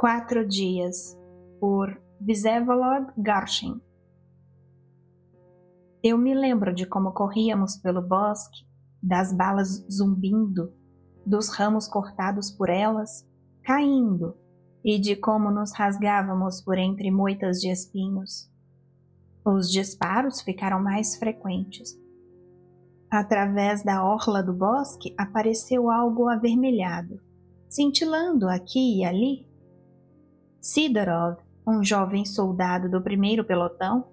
4 dias, por Vsevolod Garshin. Eu me lembro de como corríamos pelo bosque, das balas zumbindo, dos ramos cortados por elas, caindo, e de como nos rasgávamos por entre moitas de espinhos. Os disparos ficaram mais frequentes. Através da orla do bosque apareceu algo avermelhado, cintilando aqui e ali. Sidorov, um jovem soldado do primeiro pelotão.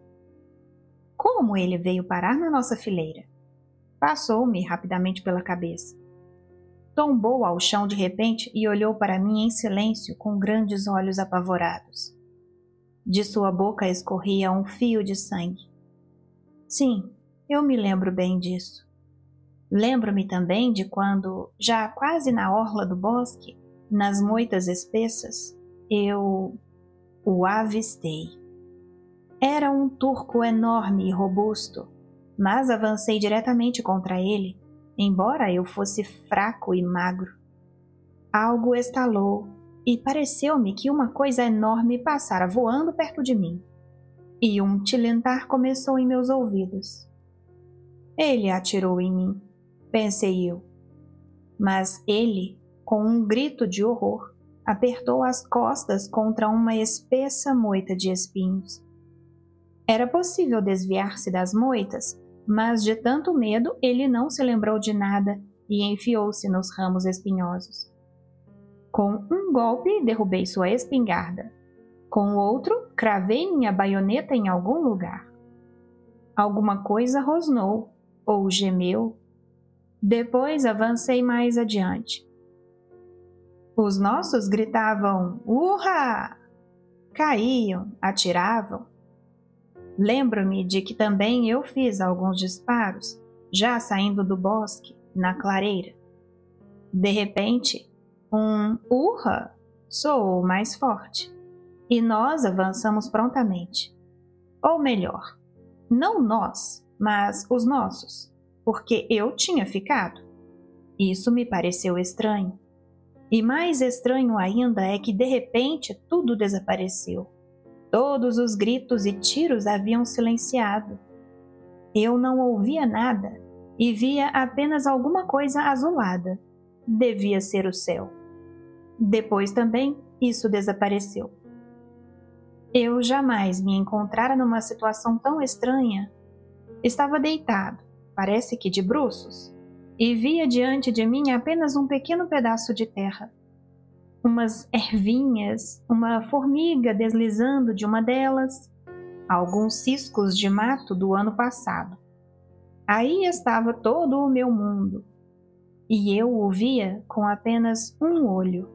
Como ele veio parar na nossa fileira? Passou-me rapidamente pela cabeça. Tombou ao chão de repente e olhou para mim em silêncio com grandes olhos apavorados. De sua boca escorria um fio de sangue. Sim, eu me lembro bem disso. Lembro-me também de quando, já quase na orla do bosque, nas moitas espessas, eu o avistei. Era um turco enorme e robusto, mas avancei diretamente contra ele, embora eu fosse fraco e magro. Algo estalou e pareceu-me que uma coisa enorme passara voando perto de mim, e um tilintar começou em meus ouvidos. Ele atirou em mim, pensei eu, mas ele, com um grito de horror, apertou as costas contra uma espessa moita de espinhos. Era possível desviar-se das moitas, mas de tanto medo ele não se lembrou de nada e enfiou-se nos ramos espinhosos. Com um golpe derrubei sua espingarda. Com o outro, cravei minha baioneta em algum lugar. Alguma coisa rosnou ou gemeu. Depois avancei mais adiante. Os nossos gritavam "Urra!", caíam, atiravam. Lembro-me de que também eu fiz alguns disparos, já saindo do bosque, na clareira. De repente, um "Urra!" soou mais forte, e nós avançamos prontamente. Ou melhor, não nós, mas os nossos, porque eu tinha ficado. Isso me pareceu estranho. E mais estranho ainda é que de repente tudo desapareceu. Todos os gritos e tiros haviam silenciado. Eu não ouvia nada e via apenas alguma coisa azulada. Devia ser o céu. Depois também isso desapareceu. Eu jamais me encontrara numa situação tão estranha. Estava deitado, parece que de bruços, e via diante de mim apenas um pequeno pedaço de terra. Umas ervinhas, uma formiga deslizando de uma delas, alguns ciscos de mato do ano passado. Aí estava todo o meu mundo, e eu o via com apenas um olho,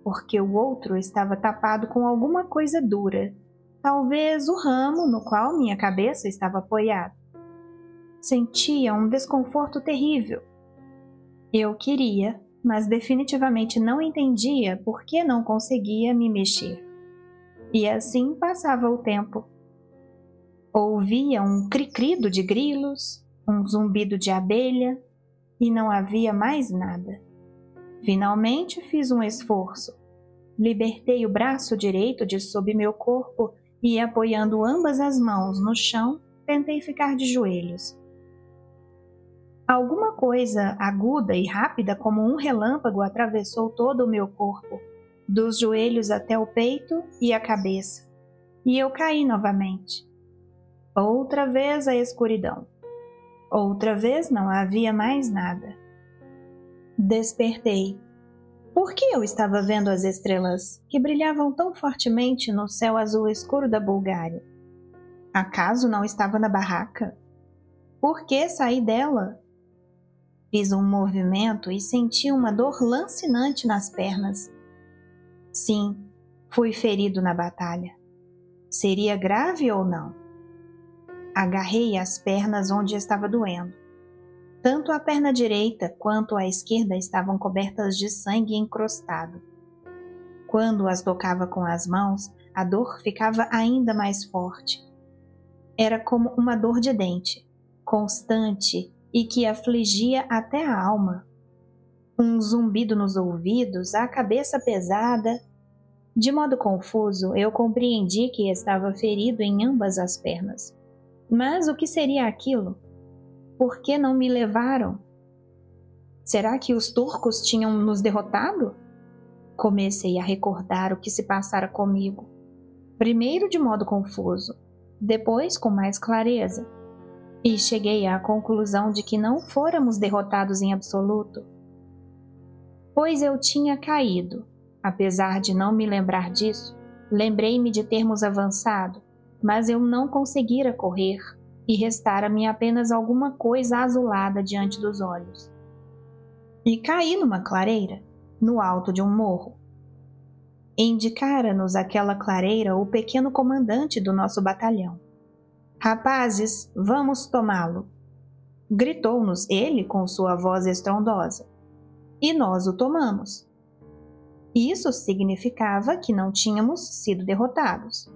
porque o outro estava tapado com alguma coisa dura, talvez o ramo no qual minha cabeça estava apoiada. Sentia um desconforto terrível. Eu queria, mas definitivamente não entendia por que não conseguia me mexer. E assim passava o tempo. Ouvia um cricrido de grilos, um zumbido de abelha, e não havia mais nada. Finalmente fiz um esforço. Libertei o braço direito de sob meu corpo e, apoiando ambas as mãos no chão, tentei ficar de joelhos. Alguma coisa aguda e rápida como um relâmpago atravessou todo o meu corpo, dos joelhos até o peito e a cabeça, e eu caí novamente. Outra vez a escuridão. Outra vez não havia mais nada. Despertei. Por que eu estava vendo as estrelas que brilhavam tão fortemente no céu azul escuro da Bulgária? Acaso não estava na barraca? Por que saí dela? Fiz um movimento e senti uma dor lancinante nas pernas. Sim, fui ferido na batalha. Seria grave ou não? Agarrei as pernas onde estava doendo. Tanto a perna direita quanto a esquerda estavam cobertas de sangue encrostado. Quando as tocava com as mãos, a dor ficava ainda mais forte. Era como uma dor de dente, constante e que afligia até a alma. Um zumbido nos ouvidos, a cabeça pesada. De modo confuso, eu compreendi que estava ferido em ambas as pernas. Mas o que seria aquilo? Por que não me levaram? Será que os turcos tinham nos derrotado? Comecei a recordar o que se passara comigo. Primeiro de modo confuso, depois com mais clareza. E cheguei à conclusão de que não fôramos derrotados em absoluto. Pois eu tinha caído. Apesar de não me lembrar disso, lembrei-me de termos avançado, mas eu não conseguira correr e restara-me apenas alguma coisa azulada diante dos olhos. E caí numa clareira, no alto de um morro. Indicara-nos aquela clareira o pequeno comandante do nosso batalhão. Rapazes, vamos tomá-lo! Gritou-nos ele com sua voz estrondosa. E nós o tomamos. Isso significava que não tínhamos sido derrotados.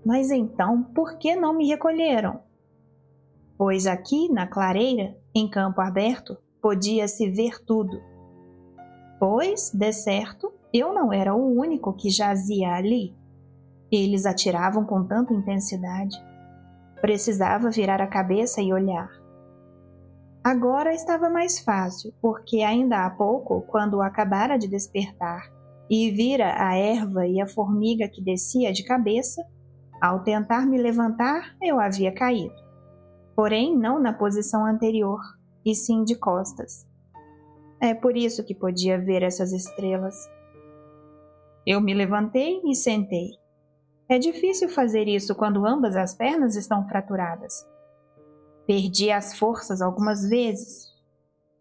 Mas então, por que não me recolheram? Pois aqui, na clareira, em campo aberto, podia-se ver tudo. Pois, de certo, eu não era o único que jazia ali. Eles atiravam com tanta intensidade. Precisava virar a cabeça e olhar. Agora estava mais fácil, porque ainda há pouco, quando acabara de despertar e vira a erva e a formiga que descia de cabeça, ao tentar me levantar, eu havia caído. Porém, não na posição anterior, e sim de costas. É por isso que podia ver essas estrelas. Eu me levantei e sentei. É difícil fazer isso quando ambas as pernas estão fraturadas. Perdi as forças algumas vezes.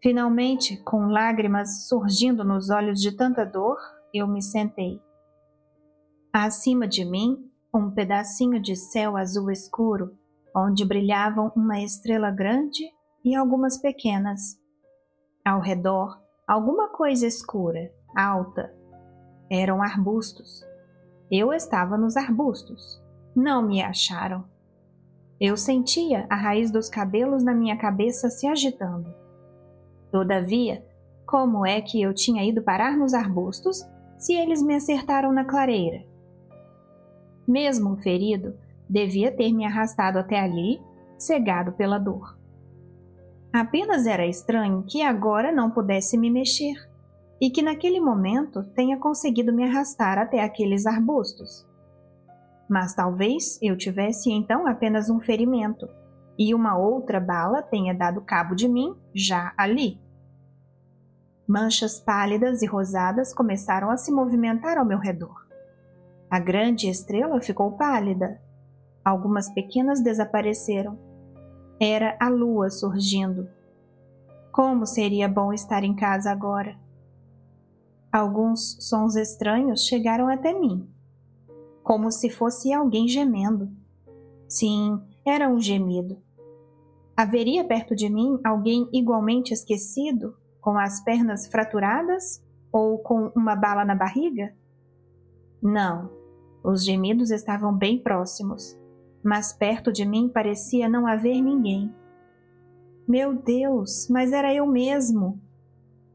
Finalmente, com lágrimas surgindo nos olhos de tanta dor, eu me sentei. Acima de mim, um pedacinho de céu azul escuro, onde brilhavam uma estrela grande e algumas pequenas. Ao redor, alguma coisa escura, alta. Eram arbustos. Eu estava nos arbustos. Não me acharam. Eu sentia a raiz dos cabelos na minha cabeça se agitando. Todavia, como é que eu tinha ido parar nos arbustos se eles me acertaram na clareira? Mesmo ferido, devia ter me arrastado até ali, cegado pela dor. Apenas era estranho que agora não pudesse me mexer e que naquele momento tenha conseguido me arrastar até aqueles arbustos. Mas talvez eu tivesse então apenas um ferimento e uma outra bala tenha dado cabo de mim já ali. Manchas pálidas e rosadas começaram a se movimentar ao meu redor. A grande estrela ficou pálida. Algumas pequenas desapareceram. Era a lua surgindo. Como seria bom estar em casa agora! Alguns sons estranhos chegaram até mim, como se fosse alguém gemendo. Sim, era um gemido. Haveria perto de mim alguém igualmente esquecido, com as pernas fraturadas ou com uma bala na barriga? Não, os gemidos estavam bem próximos, mas perto de mim parecia não haver ninguém. Meu Deus, mas era eu mesmo!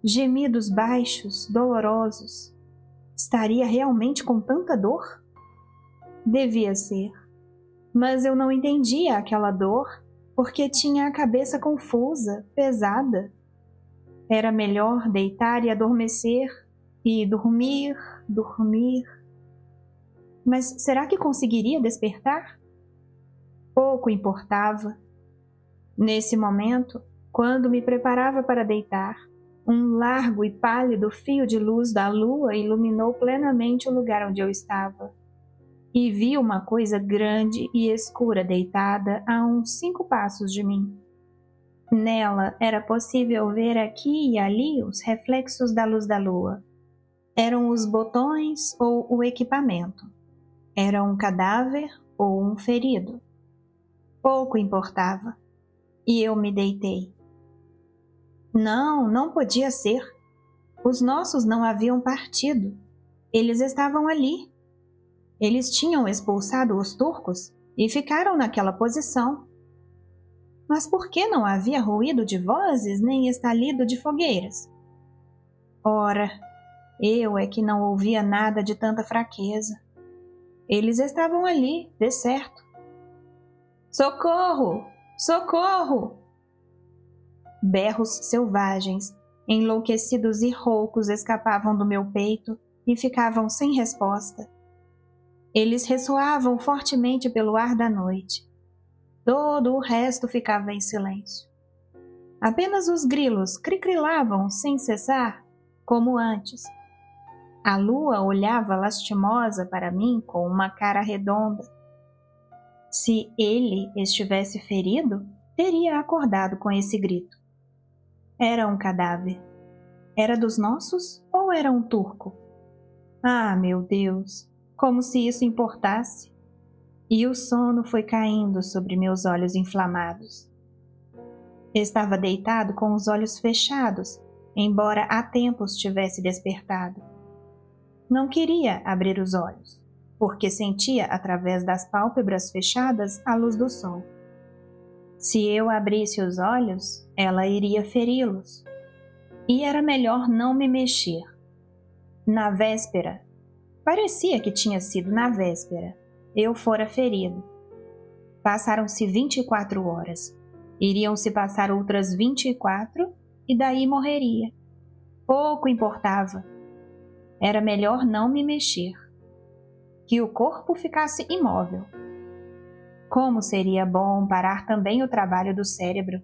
Gemidos baixos, dolorosos. Estaria realmente com tanta dor? Devia ser. Mas eu não entendia aquela dor, porque tinha a cabeça confusa, pesada. Era melhor deitar e adormecer, e dormir. Mas será que conseguiria despertar? Pouco importava. Nesse momento, quando me preparava para deitar, um largo e pálido fio de luz da lua iluminou plenamente o lugar onde eu estava. E vi uma coisa grande e escura deitada a uns 5 passos de mim. Nela era possível ver aqui e ali os reflexos da luz da lua. Eram os botões ou o equipamento. Era um cadáver ou um ferido. Pouco importava. E eu me deitei. Não, não podia ser. Os nossos não haviam partido. Eles estavam ali. Eles tinham expulsado os turcos e ficaram naquela posição. Mas por que não havia ruído de vozes nem estalido de fogueiras? Ora, Eu é que não ouvia nada de tanta fraqueza. Eles estavam ali, de certo. Socorro! Socorro! Berros selvagens, enlouquecidos e roucos escapavam do meu peito e ficavam sem resposta. Eles ressoavam fortemente pelo ar da noite. Todo o resto ficava em silêncio. Apenas os grilos cricrilavam sem cessar, como antes. A lua olhava lastimosa para mim com uma cara redonda. Se ele estivesse ferido, teria acordado com esse grito. Era um cadáver. Era dos nossos ou era um turco? Ah, meu Deus, como se isso importasse! E o sono foi caindo sobre meus olhos inflamados. Estava deitado com os olhos fechados, embora há tempos tivesse despertado. Não queria abrir os olhos, porque sentia através das pálpebras fechadas a luz do sol. Se eu abrisse os olhos, ela iria feri-los. E era melhor não me mexer. Na véspera, parecia que tinha sido na véspera, eu fora ferido. Passaram-se 24 horas. Iriam-se passar outras 24 e daí morreria. Pouco importava. Era melhor não me mexer. Que o corpo ficasse imóvel. Como seria bom parar também o trabalho do cérebro.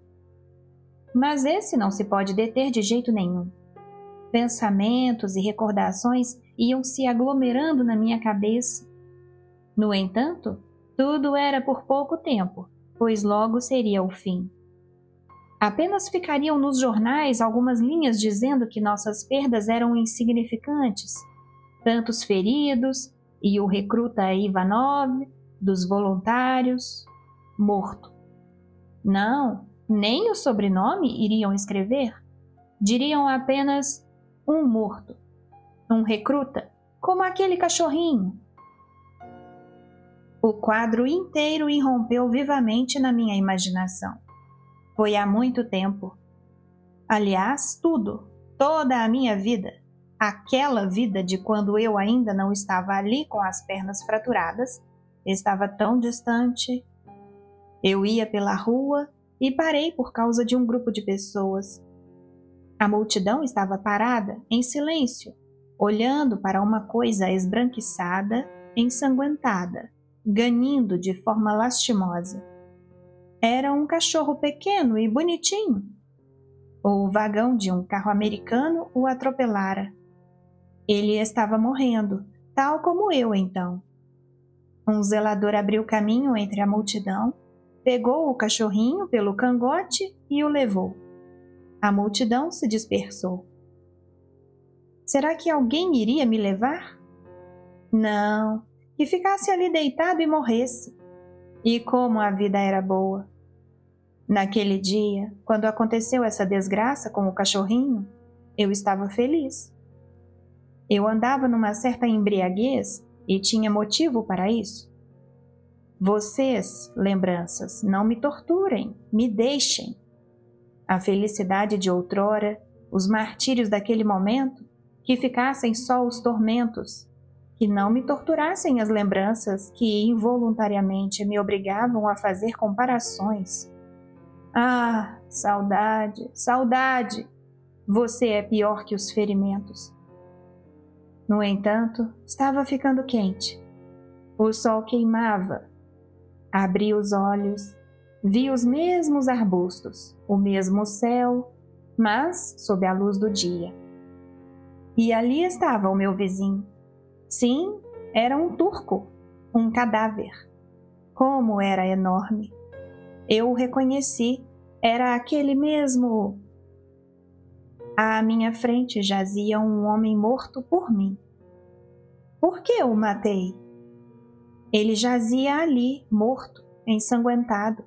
Mas esse não se pode deter de jeito nenhum. Pensamentos e recordações iam se aglomerando na minha cabeça. No entanto, tudo era por pouco tempo, pois logo seria o fim. Apenas ficariam nos jornais algumas linhas dizendo que nossas perdas eram insignificantes. Tantos feridos e o recruta Ivanov, dos voluntários, morto. Não, nem o sobrenome iriam escrever. Diriam apenas um morto, um recruta, como aquele cachorrinho. O quadro inteiro irrompeu vivamente na minha imaginação. Foi há muito tempo. Aliás, tudo, toda a minha vida, aquela vida de quando eu ainda não estava ali com as pernas fraturadas, estava tão distante. Eu ia pela rua e parei por causa de um grupo de pessoas. A multidão estava parada, em silêncio, olhando para uma coisa esbranquiçada, ensanguentada, ganindo de forma lastimosa. Era um cachorro pequeno e bonitinho. O vagão de um carro americano o atropelara. Ele estava morrendo, tal como eu então. Um zelador abriu caminho entre a multidão, pegou o cachorrinho pelo cangote e o levou. A multidão se dispersou. Será que alguém iria me levar? Não, que ficasse ali deitado e morresse. E como a vida era boa! Naquele dia, quando aconteceu essa desgraça com o cachorrinho, eu estava feliz. Eu andava numa certa embriaguez e tinha motivo para isso. Vocês, lembranças, não me torturem, me deixem. A felicidade de outrora, os martírios daquele momento, que ficassem só os tormentos, que não me torturassem as lembranças que involuntariamente me obrigavam a fazer comparações. Ah, saudade, saudade! Você é pior que os ferimentos. No entanto, estava ficando quente. O sol queimava. Abri os olhos, vi os mesmos arbustos, o mesmo céu, mas sob a luz do dia. E ali estava o meu vizinho. Sim, era um turco, um cadáver. Como era enorme! Eu o reconheci, era aquele mesmo. À minha frente jazia um homem morto por mim. Por que o matei? Ele jazia ali, morto, ensanguentado.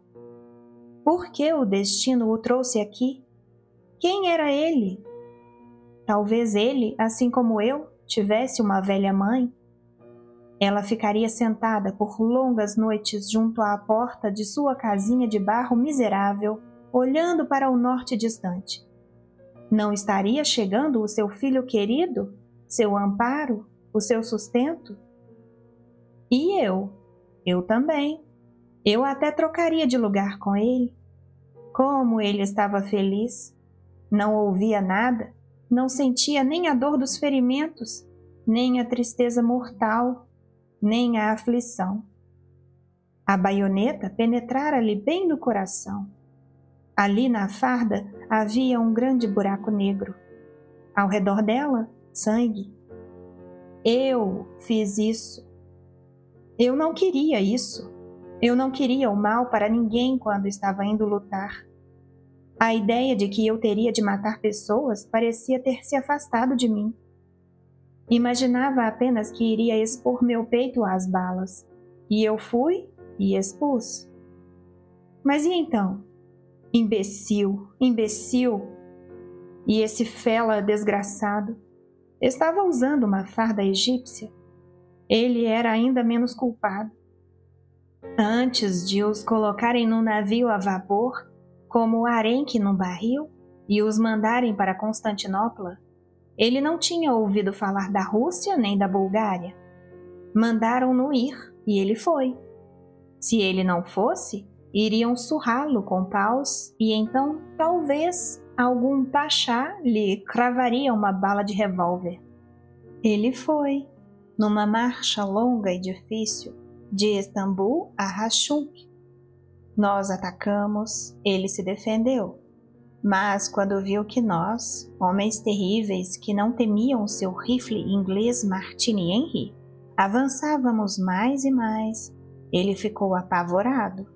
Por que o destino o trouxe aqui? Quem era ele? Talvez ele, assim como eu, tivesse uma velha mãe. Ela ficaria sentada por longas noites junto à porta de sua casinha de barro miserável, olhando para o norte distante. Não estaria chegando o seu filho querido? seu amparo, o seu sustento? E eu também. Eu até trocaria de lugar com ele. Como ele estava feliz. Não ouvia nada, não sentia nem a dor dos ferimentos, nem a tristeza mortal, nem a aflição. A baioneta penetrara-lhe bem no coração. Ali na farda havia um grande buraco negro. Ao redor dela, sangue. Eu fiz isso. Eu não queria isso. Eu não queria o mal para ninguém quando estava indo lutar. A ideia de que eu teria de matar pessoas parecia ter se afastado de mim. Imaginava apenas que iria expor meu peito às balas. E eu fui e expus. Mas e então? Imbecil, imbecil! E esse fela desgraçado estava usando uma farda egípcia. Ele era ainda menos culpado. Antes de os colocarem num navio a vapor, como o arenque num barril, e os mandarem para Constantinopla, ele não tinha ouvido falar da Rússia nem da Bulgária. Mandaram-no ir, e ele foi. Se ele não fosse, iriam surrá-lo com paus, e então, talvez, algum pachá lhe cravaria uma bala de revólver. Ele foi, numa marcha longa e difícil, de Istambul a Hashuk. Nós atacamos, ele se defendeu. Mas quando viu que nós, homens terríveis que não temiam o seu rifle inglês Martini Henry, avançávamos mais e mais, ele ficou apavorado.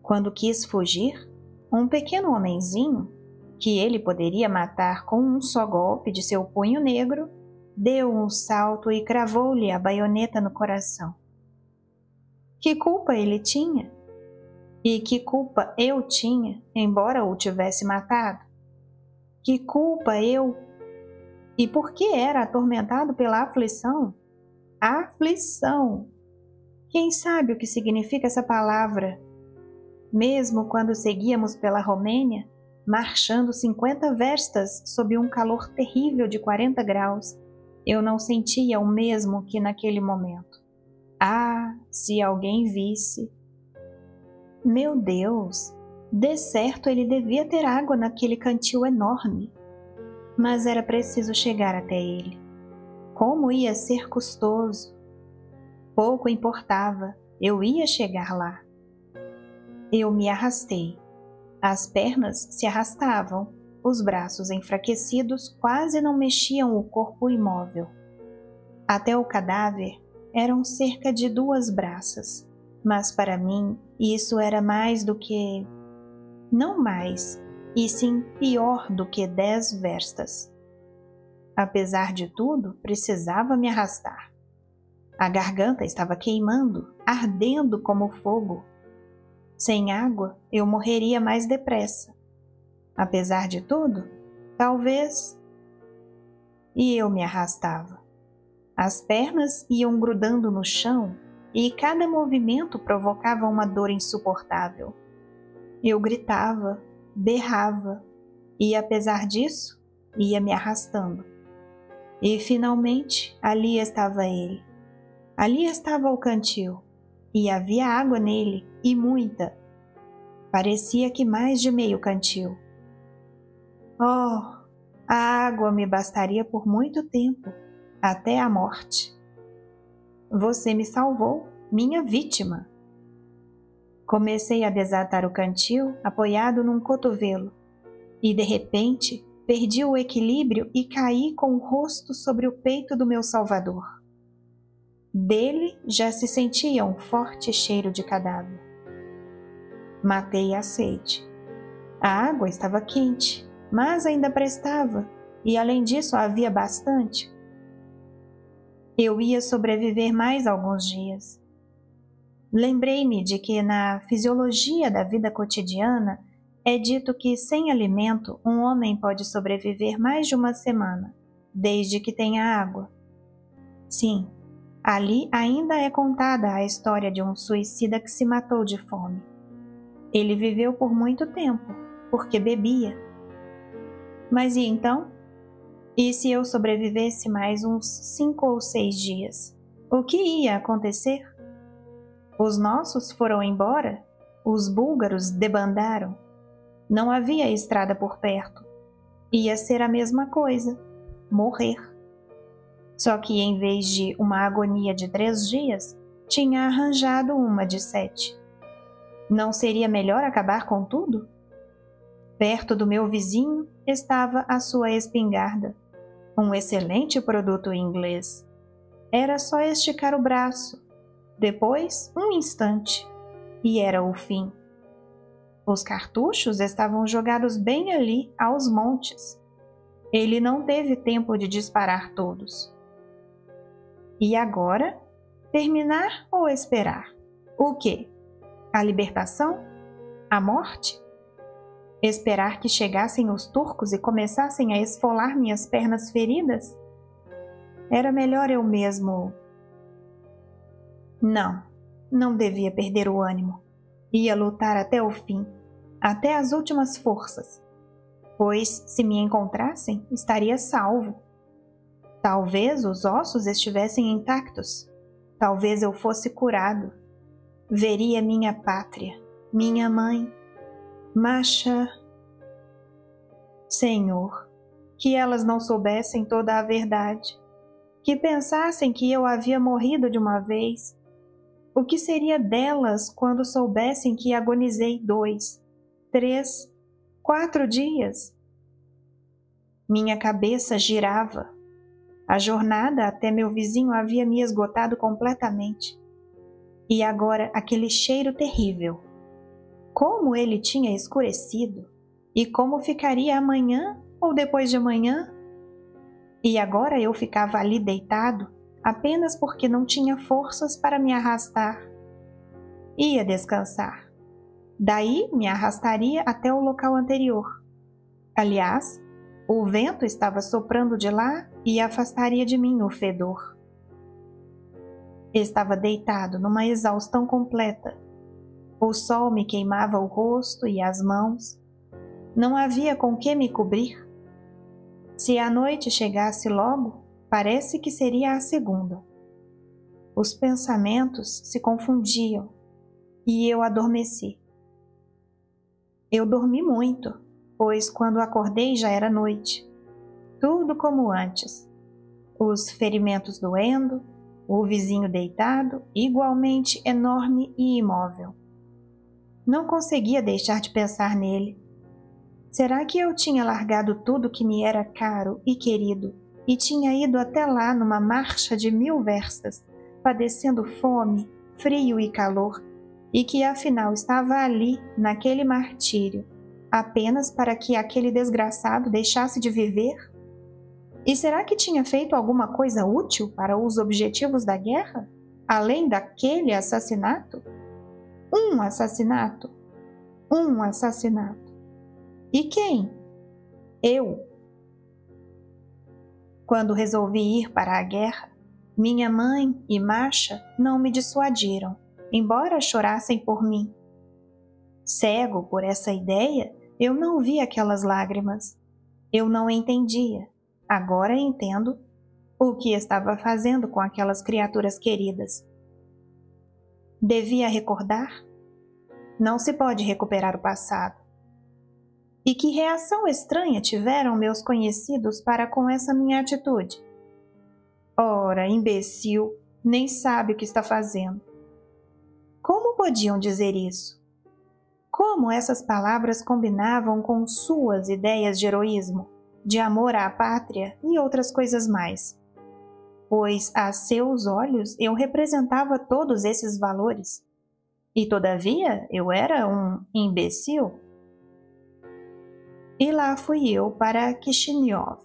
Quando quis fugir, um pequeno homenzinho, que ele poderia matar com um só golpe de seu punho negro, deu um salto e cravou-lhe a baioneta no coração. Que culpa ele tinha? E que culpa eu tinha, embora o tivesse matado? Que culpa eu? E por que era atormentado pela aflição? Aflição! Quem sabe o que significa essa palavra? Mesmo quando seguíamos pela Romênia, marchando 50 verstas sob um calor terrível de 40 graus, eu não sentia o mesmo que naquele momento. Ah, se alguém visse! Meu Deus, de certo ele devia ter água naquele cantil enorme. Mas era preciso chegar até ele. Como ia ser custoso? Pouco importava, eu ia chegar lá. Eu me arrastei. As pernas se arrastavam, os braços enfraquecidos quase não mexiam o corpo imóvel. Até o cadáver eram cerca de 2 braças. Mas para mim isso era mais do que... não mais, e sim pior do que 10 verstas. Apesar de tudo, precisava me arrastar. A garganta estava queimando, ardendo como fogo. Sem água, eu morreria mais depressa. Apesar de tudo, talvez... E eu me arrastava. As pernas iam grudando no chão, e cada movimento provocava uma dor insuportável. Eu gritava, berrava, e apesar disso, ia me arrastando. E finalmente, ali estava ele. Ali estava o cantil, e havia água nele, e muita. Parecia que mais de meio cantil. Oh, a água me bastaria por muito tempo, até a morte. Você me salvou, minha vítima. Comecei a desatar o cantil apoiado num cotovelo e, de repente, perdi o equilíbrio e caí com o rosto sobre o peito do meu salvador. Dele já se sentia um forte cheiro de cadáver. Matei a sede. A água estava quente, mas ainda prestava, e além disso havia bastante. Eu ia sobreviver mais alguns dias. Lembrei-me de que na fisiologia da vida cotidiana é dito que sem alimento um homem pode sobreviver mais de uma semana, desde que tenha água. Sim, ali ainda é contada a história de um suicida que se matou de fome. Ele viveu por muito tempo, porque bebia. Mas e então? E se eu sobrevivesse mais uns 5 ou 6 dias? O que ia acontecer? Os nossos foram embora? Os búlgaros debandaram? Não havia estrada por perto. Ia ser a mesma coisa, morrer. Só que em vez de uma agonia de 3 dias, tinha arranjado uma de 7. Não seria melhor acabar com tudo? Perto do meu vizinho estava a sua espingarda, um excelente produto inglês. Era só esticar o braço, depois um instante, e era o fim. Os cartuchos estavam jogados bem ali aos montes. Ele não teve tempo de disparar todos. E agora? Terminar ou esperar? O quê? A libertação? A morte? Esperar que chegassem os turcos e começassem a esfolar minhas pernas feridas? Era melhor eu mesmo... Não devia perder o ânimo. Ia lutar até o fim, até as últimas forças, pois, se me encontrassem, estaria salvo. Talvez os ossos estivessem intactos, talvez eu fosse curado. Veria minha pátria, minha mãe, Masha. Senhor, que elas não soubessem toda a verdade, que pensassem que eu havia morrido de uma vez. O que seria delas quando soubessem que agonizei 2, 3, 4 dias? Minha cabeça girava. A jornada até meu vizinho havia me esgotado completamente. E agora aquele cheiro terrível. Como ele tinha escurecido? E como ficaria amanhã ou depois de amanhã? E agora eu ficava ali deitado, apenas porque não tinha forças para me arrastar. Ia descansar. Daí me arrastaria até o local anterior. Aliás, o vento estava soprando de lá e afastaria de mim o fedor. Estava deitado numa exaustão completa. O sol me queimava o rosto e as mãos. Não havia com que me cobrir. Se a noite chegasse logo, parece que seria a segunda. Os pensamentos se confundiam e eu adormeci. Eu dormi muito, pois quando acordei já era noite. Tudo como antes. Os ferimentos doendo, o vizinho deitado, igualmente enorme e imóvel. Não conseguia deixar de pensar nele. Será que eu tinha largado tudo que me era caro e querido e tinha ido até lá numa marcha de 1000 verstas, padecendo fome, frio e calor, e que afinal estava ali, naquele martírio, apenas para que aquele desgraçado deixasse de viver? E será que tinha feito alguma coisa útil para os objetivos da guerra, além daquele assassinato? Um assassinato. Um assassinato. E quem? Eu. Quando resolvi ir para a guerra, minha mãe e Masha não me dissuadiram, embora chorassem por mim. Cego por essa ideia, eu não vi aquelas lágrimas. Eu não entendia. Agora entendo o que estava fazendo com aquelas criaturas queridas. Devia recordar? Não se pode recuperar o passado. E que reação estranha tiveram meus conhecidos para com essa minha atitude? Ora, imbecil, nem sabe o que está fazendo. Como podiam dizer isso? Como essas palavras combinavam com suas ideias de heroísmo, de amor à pátria e outras coisas mais? Pois a seus olhos eu representava todos esses valores. E todavia eu era um imbecil. E lá fui eu para Kishinev,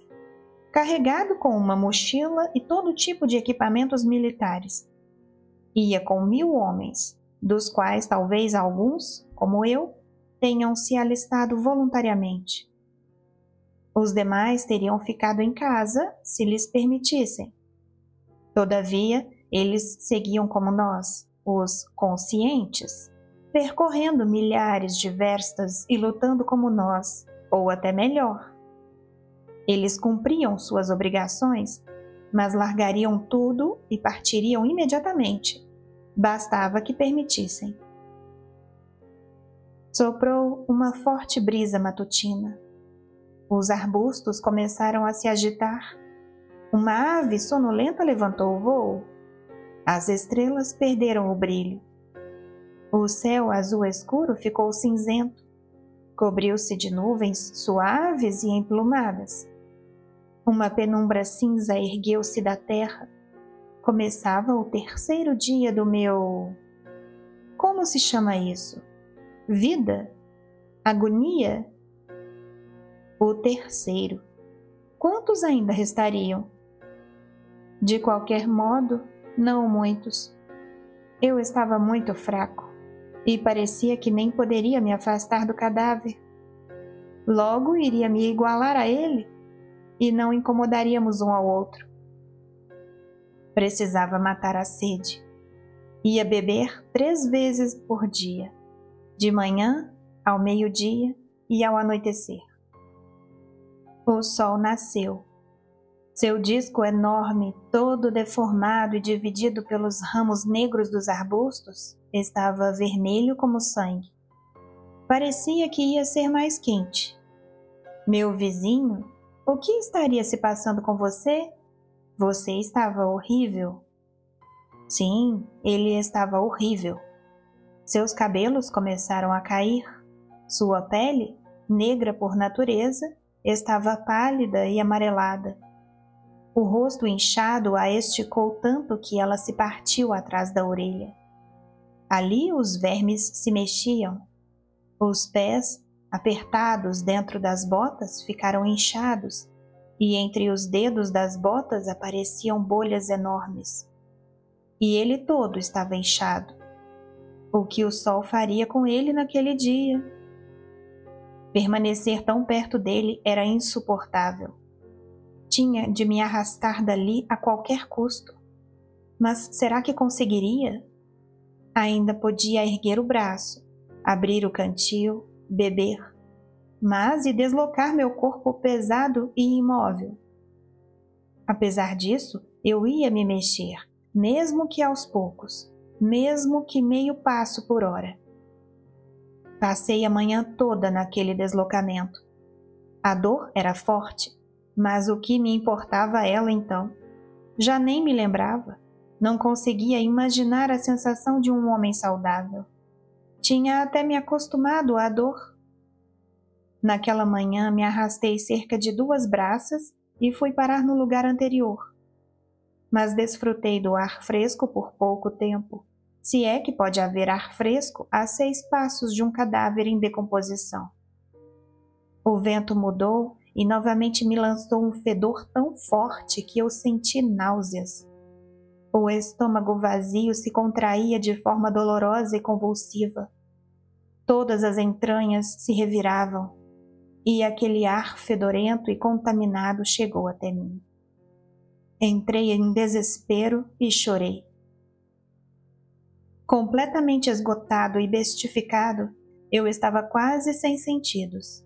carregado com uma mochila e todo tipo de equipamentos militares. Ia com 1000 homens, dos quais talvez alguns, como eu, tenham se alistado voluntariamente. Os demais teriam ficado em casa, se lhes permitissem. Todavia, eles seguiam como nós, os conscientes, percorrendo milhares de verstas e lutando como nós, ou até melhor. Eles cumpriam suas obrigações, mas largariam tudo e partiriam imediatamente. Bastava que permitissem. Soprou uma forte brisa matutina. Os arbustos começaram a se agitar. Uma ave sonolenta levantou o voo. As estrelas perderam o brilho. O céu azul escuro ficou cinzento. Cobriu-se de nuvens suaves e emplumadas. Uma penumbra cinza ergueu-se da terra. Começava o terceiro dia do meu... Como se chama isso? Vida? Agonia? O terceiro. Quantos ainda restariam? De qualquer modo, não muitos. Eu estava muito fraco e parecia que nem poderia me afastar do cadáver. Logo iria me igualar a ele e não incomodaríamos um ao outro. Precisava matar a sede. Ia beber 3 vezes por dia, de manhã, ao meio-dia e ao anoitecer. O sol nasceu. Seu disco enorme, todo deformado e dividido pelos ramos negros dos arbustos, estava vermelho como sangue. Parecia que ia ser mais quente. Meu vizinho, o que estaria se passando com você? Você estava horrível. Sim, ele estava horrível. Seus cabelos começaram a cair. Sua pele, negra por natureza, estava pálida e amarelada. O rosto inchado a esticou tanto que ela se partiu atrás da orelha. Ali os vermes se mexiam. Os pés, apertados dentro das botas, ficaram inchados, e entre os dedos das botas apareciam bolhas enormes. E ele todo estava inchado. O que o sol faria com ele naquele dia? Permanecer tão perto dele era insuportável. Tinha de me arrastar dali a qualquer custo. Mas será que conseguiria? Ainda podia erguer o braço, abrir o cantil, beber, mas e deslocar meu corpo pesado e imóvel. Apesar disso, eu ia me mexer, mesmo que aos poucos, mesmo que meio passo por hora. Passei a manhã toda naquele deslocamento. A dor era forte, mas o que me importava ela então? Já nem me lembrava. Não conseguia imaginar a sensação de um homem saudável. Tinha até me acostumado à dor. Naquela manhã me arrastei cerca de 2 braças e fui parar no lugar anterior. Mas desfrutei do ar fresco por pouco tempo, se é que pode haver ar fresco a 6 passos de um cadáver em decomposição. O vento mudou e novamente me lançou um fedor tão forte que eu senti náuseas. O estômago vazio se contraía de forma dolorosa e convulsiva. Todas as entranhas se reviravam, e aquele ar fedorento e contaminado chegou até mim. Entrei em desespero e chorei. Completamente esgotado e bestificado, eu estava quase sem sentidos.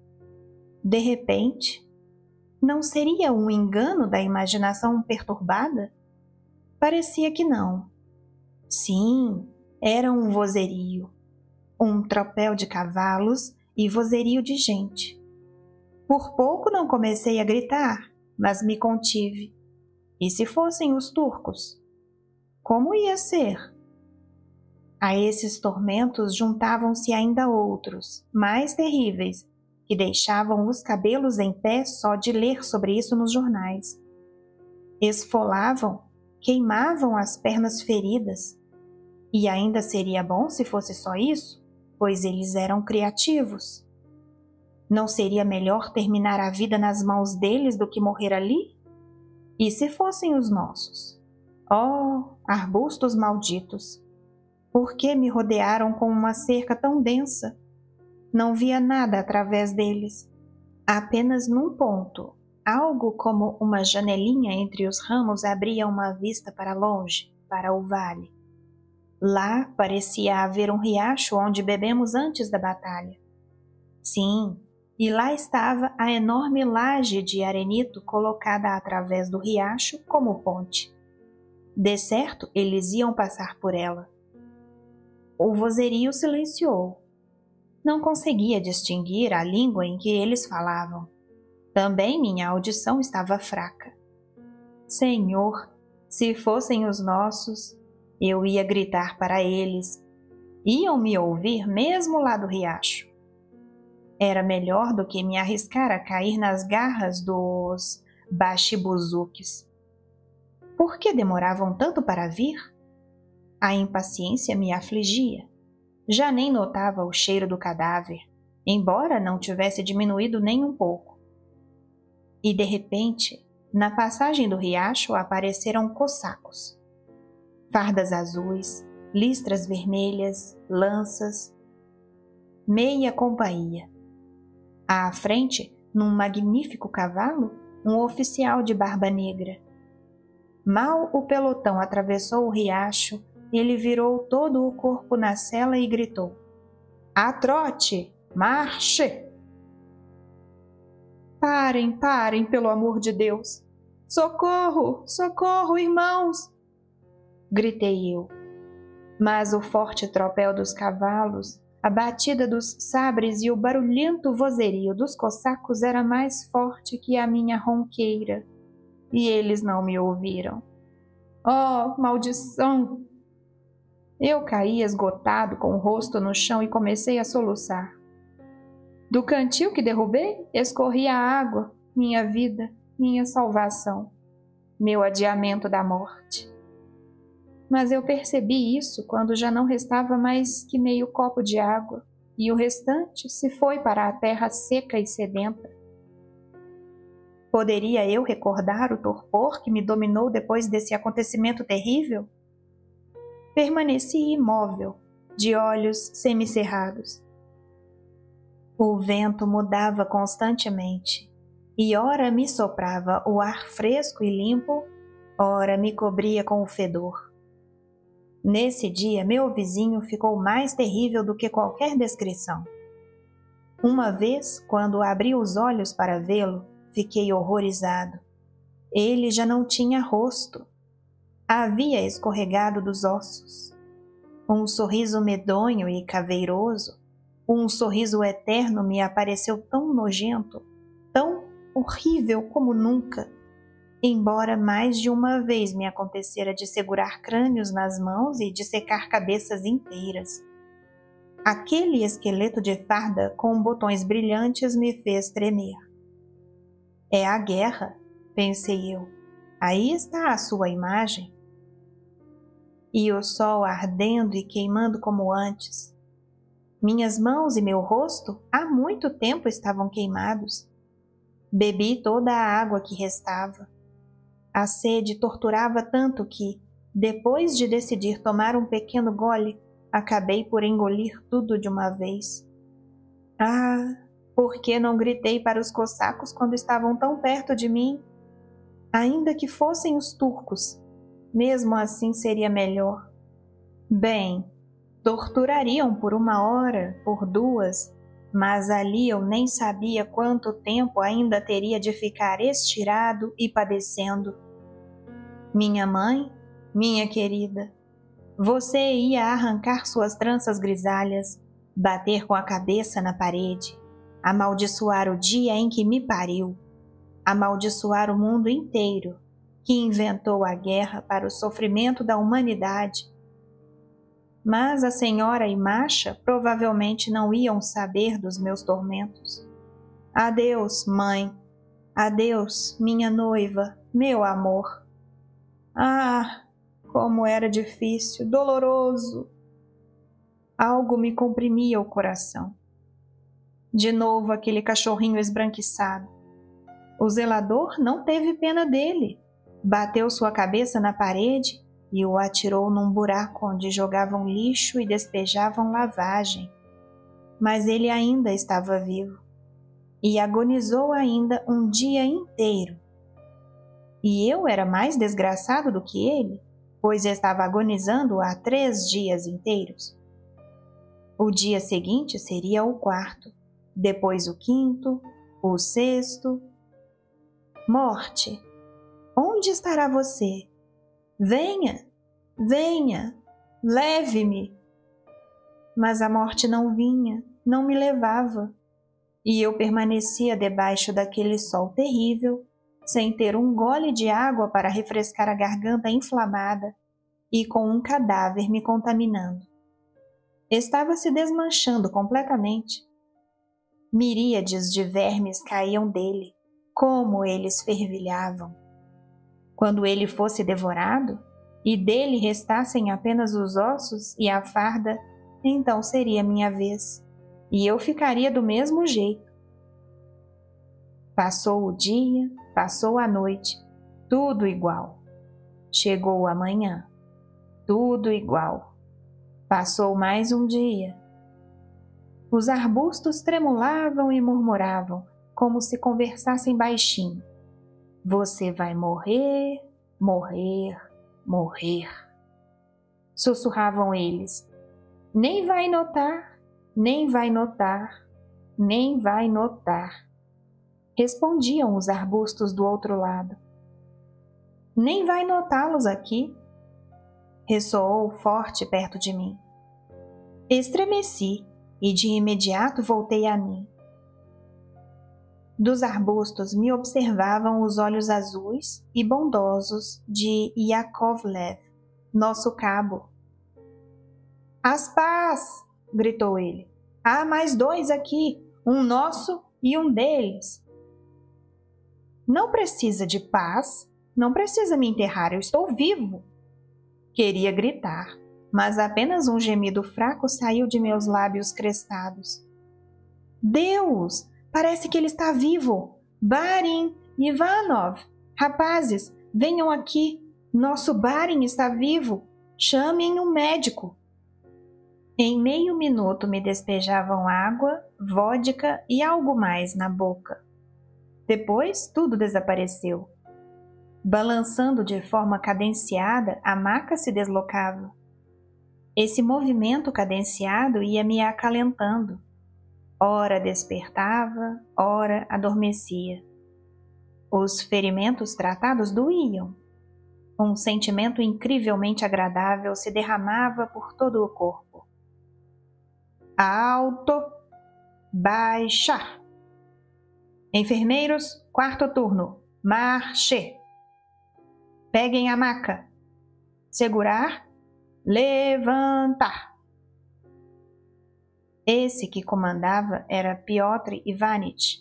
De repente, não seria um engano da imaginação perturbada? Parecia que não. Sim, era um vozerio. Um tropel de cavalos e vozerio de gente. Por pouco não comecei a gritar, mas me contive. E se fossem os turcos? Como ia ser? A esses tormentos juntavam-se ainda outros, mais terríveis, que deixavam os cabelos em pé só de ler sobre isso nos jornais. Esfolavam, queimavam as pernas feridas. E ainda seria bom se fosse só isso, pois eles eram criativos. Não seria melhor terminar a vida nas mãos deles do que morrer ali? E se fossem os nossos? Oh, arbustos malditos! Por que me rodearam com uma cerca tão densa? Não via nada através deles. Apenas num ponto, algo como uma janelinha entre os ramos abria uma vista para longe, para o vale. Lá parecia haver um riacho onde bebemos antes da batalha. Sim, e lá estava a enorme laje de arenito colocada através do riacho como ponte. De certo, eles iam passar por ela. O vozerio silenciou. Não conseguia distinguir a língua em que eles falavam. Também minha audição estava fraca. Senhor, se fossem os nossos, eu ia gritar para eles. Iam me ouvir mesmo lá do riacho. Era melhor do que me arriscar a cair nas garras dos baxibuzuques. Por que demoravam tanto para vir? A impaciência me afligia. Já nem notava o cheiro do cadáver, embora não tivesse diminuído nem um pouco. E de repente, na passagem do riacho apareceram cossacos. Fardas azuis, listras vermelhas, lanças, meia companhia. À frente, num magnífico cavalo, um oficial de barba negra. Mal o pelotão atravessou o riacho, ele virou todo o corpo na sela e gritou: "A trote! Marche!" Parem, parem, pelo amor de Deus! Socorro! Socorro, irmãos! Gritei eu. Mas o forte tropel dos cavalos, a batida dos sabres e o barulhento vozerio dos cossacos era mais forte que a minha ronqueira, e eles não me ouviram. Oh, maldição! Eu caí esgotado com o rosto no chão e comecei a soluçar. Do cantil que derrubei, escorria a água, minha vida, minha salvação, meu adiamento da morte. Mas eu percebi isso quando já não restava mais que meio copo de água, e o restante se foi para a terra seca e sedenta. Poderia eu recordar o torpor que me dominou depois desse acontecimento terrível? Permaneci imóvel, de olhos semicerrados. O vento mudava constantemente, e ora me soprava o ar fresco e limpo, ora me cobria com o fedor. Nesse dia, meu vizinho ficou mais terrível do que qualquer descrição. Uma vez, quando abri os olhos para vê-lo, fiquei horrorizado. Ele já não tinha rosto. Havia escorregado dos ossos. Um sorriso medonho e caveiroso, um sorriso eterno me apareceu tão nojento, tão horrível como nunca, embora mais de uma vez me acontecera de segurar crânios nas mãos e de secar cabeças inteiras. Aquele esqueleto de farda com botões brilhantes me fez tremer. É a guerra, pensei eu. Aí está a sua imagem. E o sol ardendo e queimando como antes. Minhas mãos e meu rosto há muito tempo estavam queimados. Bebi toda a água que restava. A sede torturava tanto que, depois de decidir tomar um pequeno gole, acabei por engolir tudo de uma vez. Ah, por que não gritei para os cossacos quando estavam tão perto de mim? Ainda que fossem os turcos, mesmo assim seria melhor. Bem, torturariam por 1 hora, por 2, mas ali eu nem sabia quanto tempo ainda teria de ficar estirado e padecendo. Minha mãe, minha querida, você ia arrancar suas tranças grisalhas, bater com a cabeça na parede, amaldiçoar o dia em que me pariu, amaldiçoar o mundo inteiro, que inventou a guerra para o sofrimento da humanidade. Mas a senhora e Masha provavelmente não iam saber dos meus tormentos. Adeus, mãe. Adeus, minha noiva, meu amor. Ah, como era difícil, doloroso. Algo me comprimia o coração. De novo aquele cachorrinho esbranquiçado. O zelador não teve pena dele. Bateu sua cabeça na parede e o atirou num buraco onde jogavam lixo e despejavam lavagem. Mas ele ainda estava vivo e agonizou ainda um dia inteiro. E eu era mais desgraçado do que ele, pois estava agonizando há 3 dias inteiros. O dia seguinte seria o 4º, depois o quinto, o sexto. Morte, onde estará você? Venha, venha, leve-me. Mas a morte não vinha, não me levava, e eu permanecia debaixo daquele sol terrível, sem ter um gole de água para refrescar a garganta inflamada e com um cadáver me contaminando. Estava se desmanchando completamente. Miríades de vermes caíam dele, como eles fervilhavam. Quando ele fosse devorado, e dele restassem apenas os ossos e a farda, então seria minha vez, e eu ficaria do mesmo jeito. Passou o dia, passou a noite, tudo igual. Chegou a manhã, tudo igual. Passou mais um dia. Os arbustos tremulavam e murmuravam, como se conversassem baixinho. Você vai morrer, morrer, morrer. Sussurravam eles. Nem vai notar, nem vai notar, nem vai notar. Respondiam os arbustos do outro lado. Nem vai notá-los aqui. Ressoou forte perto de mim. Estremeci e de imediato voltei a mim. Dos arbustos me observavam os olhos azuis e bondosos de Yakovlev, nosso cabo. As pás! Gritou ele. Há mais dois aqui, um nosso e um deles. Não precisa de paz, não precisa me enterrar, eu estou vivo. Queria gritar, mas apenas um gemido fraco saiu de meus lábios crestados. Deus! Parece que ele está vivo! Barin, Ivanov! Rapazes, venham aqui! Nosso Barin está vivo! Chamem um médico! Em meio minuto me despejavam água, vodka e algo mais na boca. Depois tudo desapareceu. Balançando de forma cadenciada, a maca se deslocava. Esse movimento cadenciado ia me acalentando. Ora despertava, ora adormecia. Os ferimentos tratados doíam. Um sentimento incrivelmente agradável se derramava por todo o corpo. Alto, baixar. Enfermeiros, quarto turno, marche. Peguem a maca. Segurar, levantar. Esse que comandava era Piotr Ivanitch,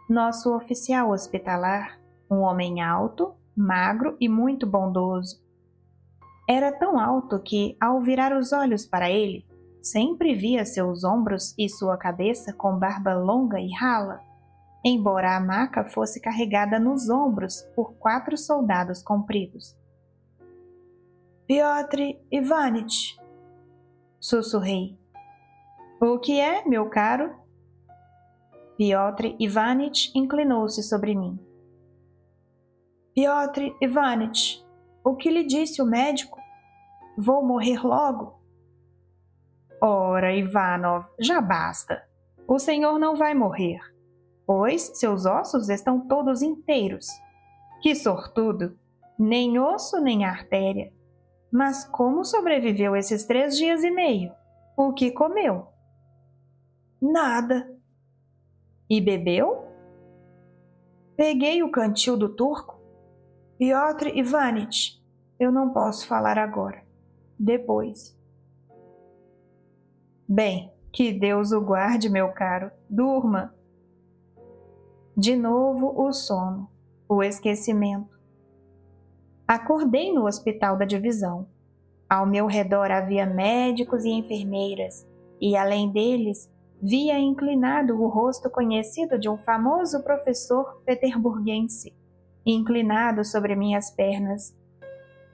nosso oficial hospitalar, um homem alto, magro e muito bondoso. Era tão alto que, ao virar os olhos para ele, sempre via seus ombros e sua cabeça com barba longa e rala, embora a maca fosse carregada nos ombros por 4 soldados compridos. Piotr Ivanitch, sussurrei. O que é, meu caro? Piotr Ivanitch inclinou-se sobre mim. Piotr Ivanitch, o que lhe disse o médico? Vou morrer logo? Ora, Ivanov, já basta. O senhor não vai morrer, pois seus ossos estão todos inteiros. Que sortudo! Nem osso nem artéria. Mas como sobreviveu esses 3 dias e meio? O que comeu? Nada. E bebeu? Peguei o cantil do turco. Piotr Ivanitch, eu não posso falar agora. Depois. Bem, que Deus o guarde, meu caro. Durma. De novo o sono, o esquecimento. Acordei no hospital da divisão. Ao meu redor havia médicos e enfermeiras, e além deles, via inclinado o rosto conhecido de um famoso professor peterburguense, inclinado sobre minhas pernas.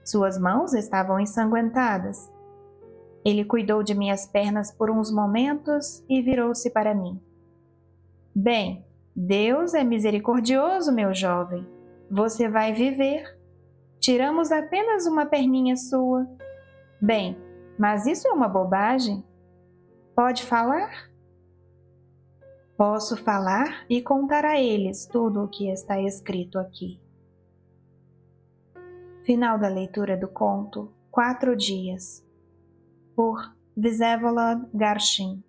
Suas mãos estavam ensanguentadas. Ele cuidou de minhas pernas por uns momentos e virou-se para mim. Bem, Deus é misericordioso, meu jovem. Você vai viver. Tiramos apenas uma perninha sua. Bem, mas isso é uma bobagem. Pode falar? Posso falar e contar a eles tudo o que está escrito aqui. Final da leitura do conto 4 Dias, por Vsevolod Garshin.